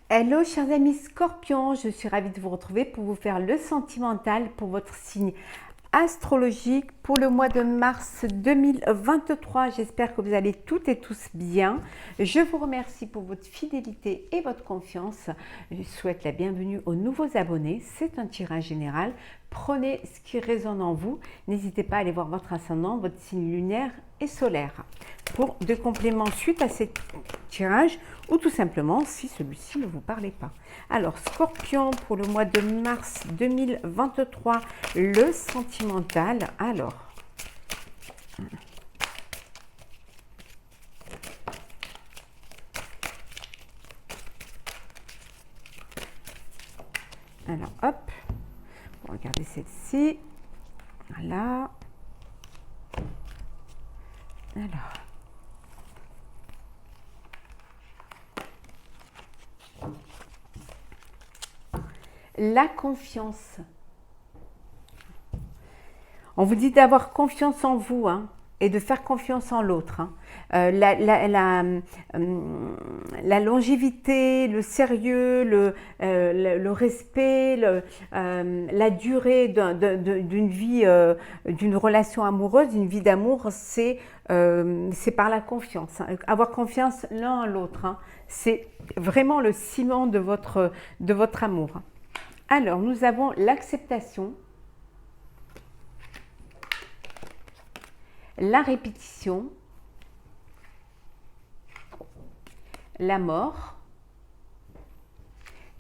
Hello chers amis Scorpions, je suis ravie de vous retrouver pour vous faire le sentimental pour votre signe astrologique pour le mois de mars 2023. J'espère que vous allez toutes et tous bien. Je vous remercie pour votre fidélité et votre confiance. Je souhaite la bienvenue aux nouveaux abonnés. C'est un tirage général. Prenez ce qui résonne en vous. N'hésitez pas à aller voir votre ascendant, votre signe lunaire et solaire pour des compléments suite à ces tirages ou tout simplement si celui-ci ne vous parlait pas. Alors, Scorpion, pour le mois de mars 2023, le sentimental. Alors, hop, on va regarder celle-ci. Voilà. Alors. La confiance. On vous dit d'avoir confiance en vous et de faire confiance en l'autre. La longévité, le sérieux, le respect, la durée d'une vie, d'une relation amoureuse, d'une vie d'amour, c'est par la confiance. Avoir confiance l'un à l'autre, c'est vraiment le ciment de votre amour. Alors, nous avons l'acceptation, la répétition, la mort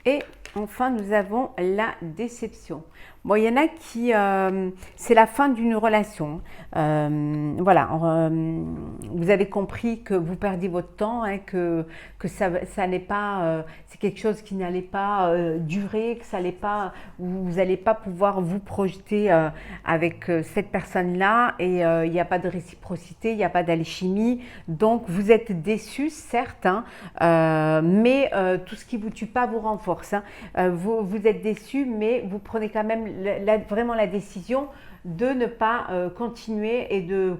et enfin nous avons la déception. Bon, il y en a qui, c'est la fin d'une relation. Voilà, vous avez compris que vous perdiez votre temps, que ça n'est pas, c'est quelque chose qui n'allait pas durer, que ça n'allait pas, vous n'allez pas pouvoir vous projeter avec cette personne-là et il n'y a pas de réciprocité, il n'y a pas d'alchimie. Donc vous êtes déçus, certes, mais tout ce qui vous tue pas vous renforce. Vous êtes déçus, mais vous prenez quand même vraiment la décision de ne pas continuer et de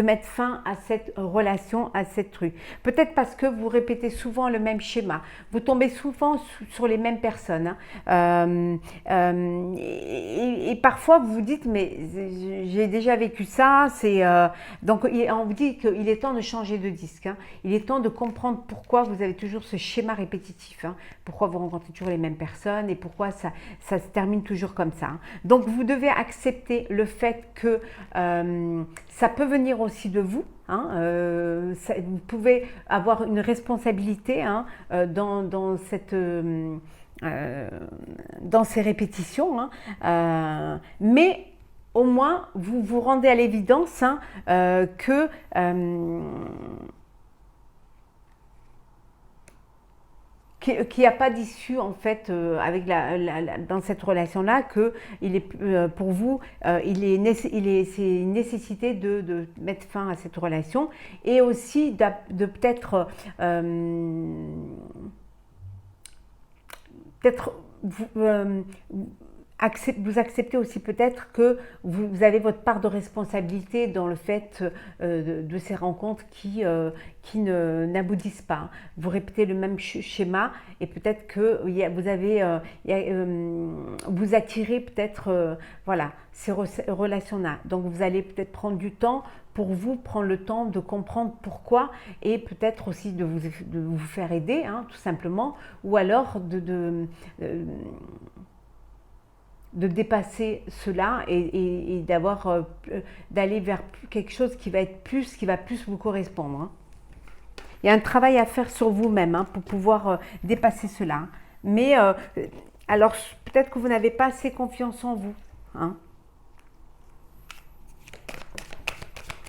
mettre fin à cette relation, à cette truc. Peut-être parce que vous répétez souvent le même schéma. Vous tombez souvent sur les mêmes personnes. Et parfois, vous vous dites, mais j'ai déjà vécu ça. Donc, on vous dit qu'il est temps de changer de disque. Il est temps de comprendre pourquoi vous avez toujours ce schéma répétitif. Pourquoi vous rencontrez toujours les mêmes personnes et pourquoi ça se termine toujours comme ça. Donc, vous devez accepter le fait que ça peut venir aussi de vous. Vous pouvez avoir une responsabilité dans ces répétitions. Mais au moins, vous vous rendez à l'évidence que qu'il n'y a pas d'issue en fait avec dans cette relation-là, que il est pour vous, c'est une nécessité de mettre fin à cette relation et aussi de peut-être vous acceptez aussi peut-être que vous avez votre part de responsabilité dans le fait de ces rencontres qui n'aboutissent pas. Vous répétez le même schéma et peut-être que vous attirez peut-être voilà, ces relations-là. Donc vous allez peut-être prendre du temps pour vous, prendre le temps de comprendre pourquoi et peut-être aussi de vous faire aider, tout simplement, ou alors de dépasser cela et d'aller vers quelque chose qui va plus vous correspondre. Il y a un travail à faire sur vous-même pour pouvoir dépasser cela. Mais alors peut-être que vous n'avez pas assez confiance en vous.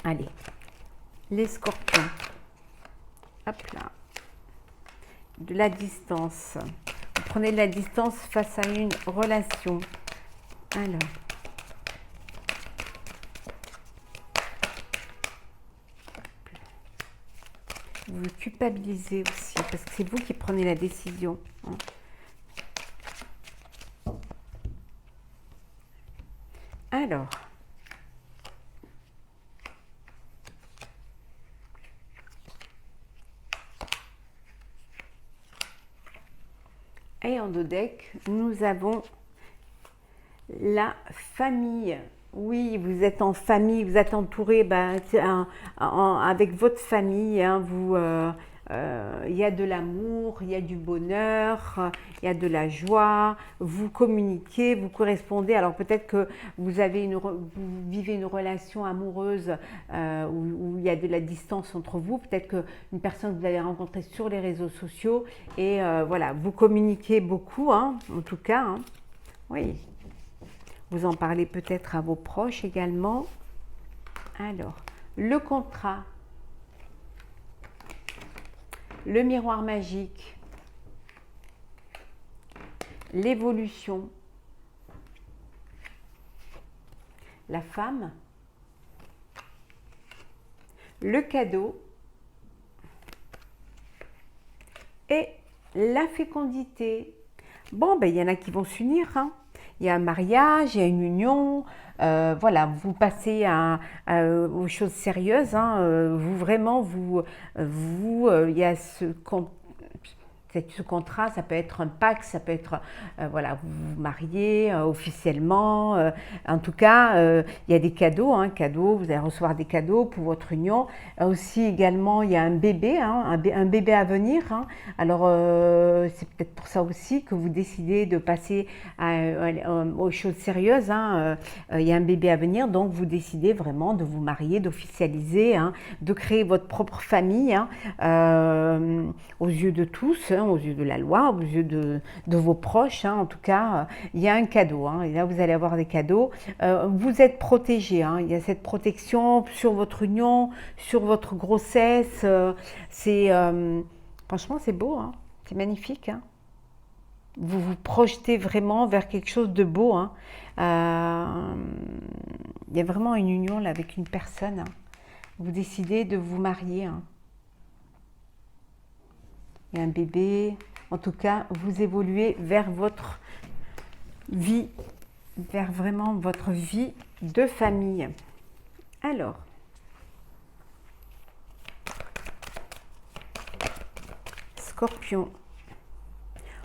Allez, les scorpions. Hop là. De la distance. Vous prenez de la distance face à une relation. Alors. Vous culpabilisez aussi, parce que c'est vous qui prenez la décision. Alors. Et en dos deck, nous avons la famille. Oui, vous êtes en famille, vous êtes entouré avec votre famille. Hein, il y a de l'amour, il y a du bonheur, il y a de la joie. Vous communiquez, vous correspondez. Alors peut-être que vous vivez une relation amoureuse où il y a de la distance entre vous. Peut-être qu'une personne que vous avez rencontrée sur les réseaux sociaux et voilà, vous communiquez beaucoup, hein, en tout cas. Hein. Oui. Vous en parlez peut-être à vos proches également. Alors, le contrat, le miroir magique, l'évolution, la femme, le cadeau et la fécondité. Bon, ben, il y en a qui vont s'unir, hein. Il y a un mariage, il y a une union, voilà, vous passez aux choses sérieuses, hein, il y a ce contrat, ça peut être un pacte, ça peut être, voilà, vous vous mariez officiellement, en tout cas, il y a des cadeaux, hein, vous allez recevoir des cadeaux pour votre union. Aussi également, il y a un bébé, hein, un bébé à venir, hein. Alors, c'est peut-être pour ça aussi que vous décidez de passer aux choses sérieuses, hein. Il y a un bébé à venir, donc vous décidez vraiment de vous marier, d'officialiser, hein, de créer votre propre famille, hein, aux yeux de tous, hein, aux yeux de la loi, aux yeux de vos proches, hein. En tout cas, il y a un cadeau, hein, et là vous allez avoir des cadeaux. Vous êtes protégé, hein, il y a cette protection sur votre union, sur votre grossesse. Franchement, c'est beau, hein, c'est magnifique, hein. Vous vous projetez vraiment vers quelque chose de beau, hein. Il y a vraiment une union là, avec une personne, hein. Vous décidez de vous marier, hein. Il y a un bébé. En tout cas, vous évoluez vers votre vie, vers vraiment votre vie de famille. Alors, Scorpion,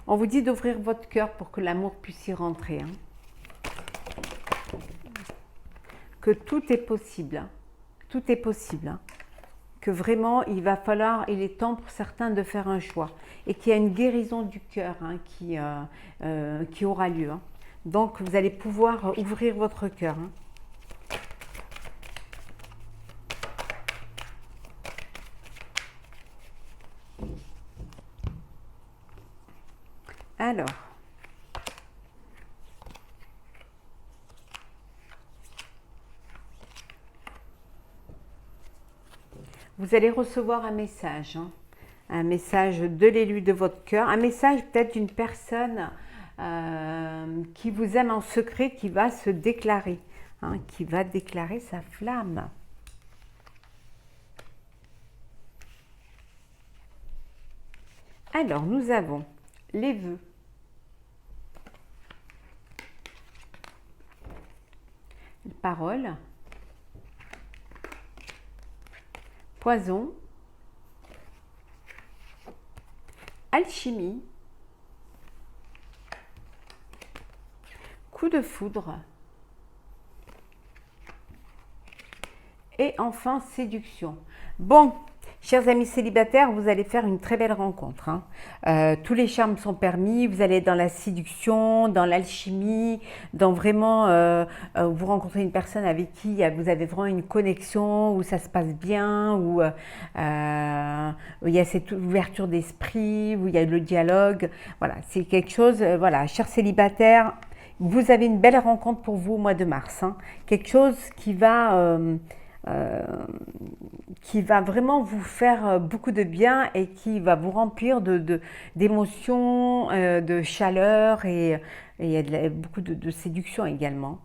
on vous dit d'ouvrir votre cœur pour que l'amour puisse y rentrer, hein. Que tout est possible, hein. Tout est possible, hein. Que vraiment, il est temps pour certains de faire un choix et qu'il y a une guérison du cœur, hein, qui aura lieu, hein. Donc, vous allez pouvoir ouvrir votre cœur, hein. Alors, vous allez recevoir un message, hein, un message de l'élu de votre cœur, un message peut-être d'une personne qui vous aime en secret, qui va se déclarer, hein, qui va déclarer sa flamme. Alors, nous avons les vœux, parole, poison, alchimie, coup de foudre et enfin séduction. Bon, chers amis célibataires, vous allez faire une très belle rencontre, hein. Tous les charmes sont permis, vous allez être dans la séduction, dans l'alchimie, dans vraiment, vous rencontrez une personne avec qui vous avez vraiment une connexion, où ça se passe bien, où il y a cette ouverture d'esprit, où il y a le dialogue. Voilà, c'est quelque chose, voilà, chers célibataires, vous avez une belle rencontre pour vous au mois de mars, hein. Quelque chose qui va vraiment vous faire beaucoup de bien et qui va vous remplir d'émotions, de chaleur et il y a beaucoup de séduction également.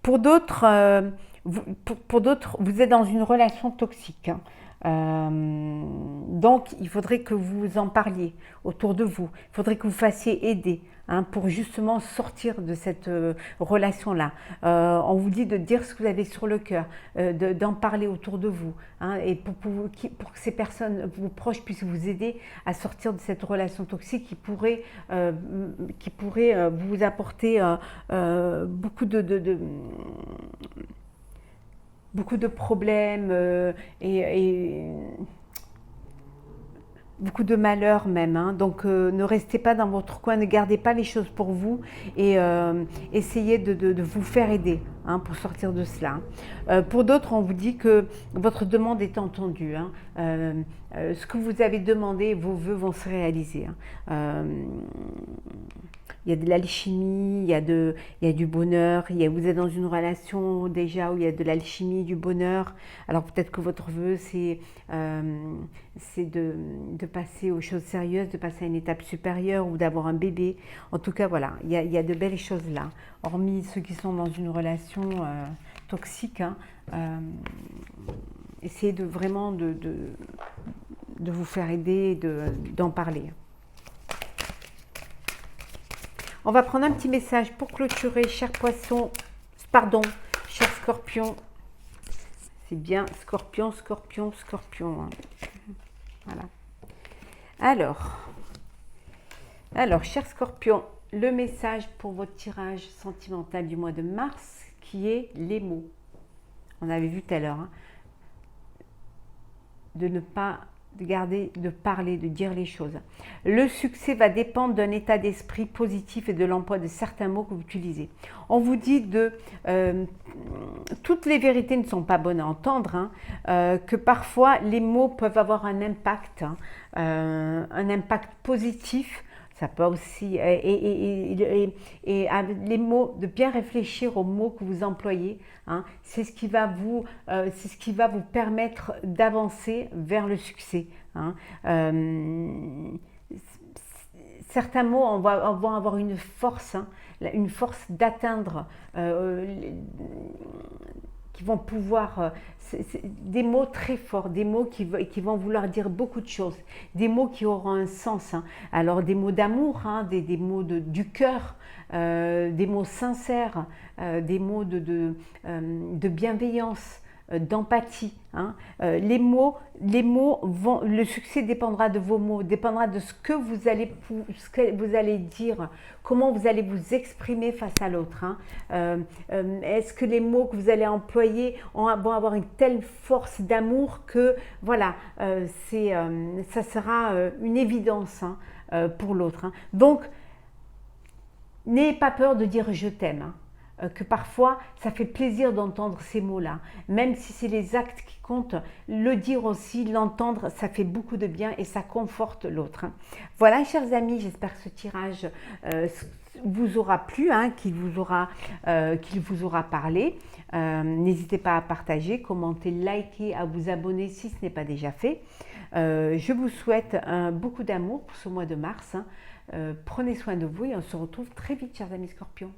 Pour d'autres, vous êtes dans une relation toxique, hein. Donc, il faudrait que vous en parliez autour de vous. Il faudrait que vous fassiez aider, hein, pour justement sortir de cette relation-là. On vous dit de dire ce que vous avez sur le cœur, d'en parler autour de vous, hein, et pour que ces personnes, vos proches, puissent vous aider à sortir de cette relation toxique qui pourrait vous apporter beaucoup de problèmes et beaucoup de malheur même, hein. Donc ne restez pas dans votre coin, ne gardez pas les choses pour vous et essayez de vous faire aider, hein, pour sortir de cela. Pour d'autres, on vous dit que votre demande est entendue, hein. Ce que vous avez demandé, vos vœux vont se réaliser, hein. Il y a de l'alchimie, il y a du bonheur, vous êtes dans une relation déjà où il y a de l'alchimie, du bonheur. Alors peut-être que votre vœu, c'est de passer aux choses sérieuses, de passer à une étape supérieure ou d'avoir un bébé. En tout cas, voilà, il y a de belles choses là. Hormis ceux qui sont dans une relation toxique, hein, essayez vraiment de vous faire aider, d'en parler. On va prendre un petit message pour clôturer, chers poissons, pardon, chers scorpions. C'est bien scorpion, scorpion, scorpion, hein. Voilà. Alors, chers scorpions, le message pour votre tirage sentimental du mois de mars, qui est les mots. On avait vu tout à l'heure, hein, de ne pas garder, de parler, de dire les choses. Le succès va dépendre d'un état d'esprit positif et de l'emploi de certains mots que vous utilisez. On vous dit toutes les vérités ne sont pas bonnes à entendre, hein, que parfois les mots peuvent avoir un impact, hein, un impact positif. Ça peut aussi, et les mots, de bien réfléchir aux mots que vous employez, hein, c'est ce qui va vous permettre d'avancer vers le succès, hein. Certains mots vont avoir une force, hein, une force d'atteindre, qui vont pouvoir, des mots très forts, des mots qui vont vouloir dire beaucoup de choses, des mots qui auront un sens, hein. Alors des mots d'amour, hein, des mots du cœur, des mots sincères, des mots de bienveillance, d'empathie, hein. Les mots vont, le succès dépendra de vos mots, dépendra de ce que vous allez dire, comment vous allez vous exprimer face à l'autre, hein. Est-ce que les mots que vous allez employer vont avoir une telle force d'amour que voilà, ça sera une évidence, hein, pour l'autre, hein. Donc n'ayez pas peur de dire je t'aime, hein. Que parfois, ça fait plaisir d'entendre ces mots-là. Même si c'est les actes qui comptent, le dire aussi, l'entendre, ça fait beaucoup de bien et ça conforte l'autre, hein. Voilà, chers amis, j'espère que ce tirage vous aura plu, hein, qu'il vous aura parlé. N'hésitez pas à partager, commenter, liker, à vous abonner si ce n'est pas déjà fait. Je vous souhaite beaucoup d'amour pour ce mois de mars, hein. Prenez soin de vous et on se retrouve très vite, chers amis scorpions.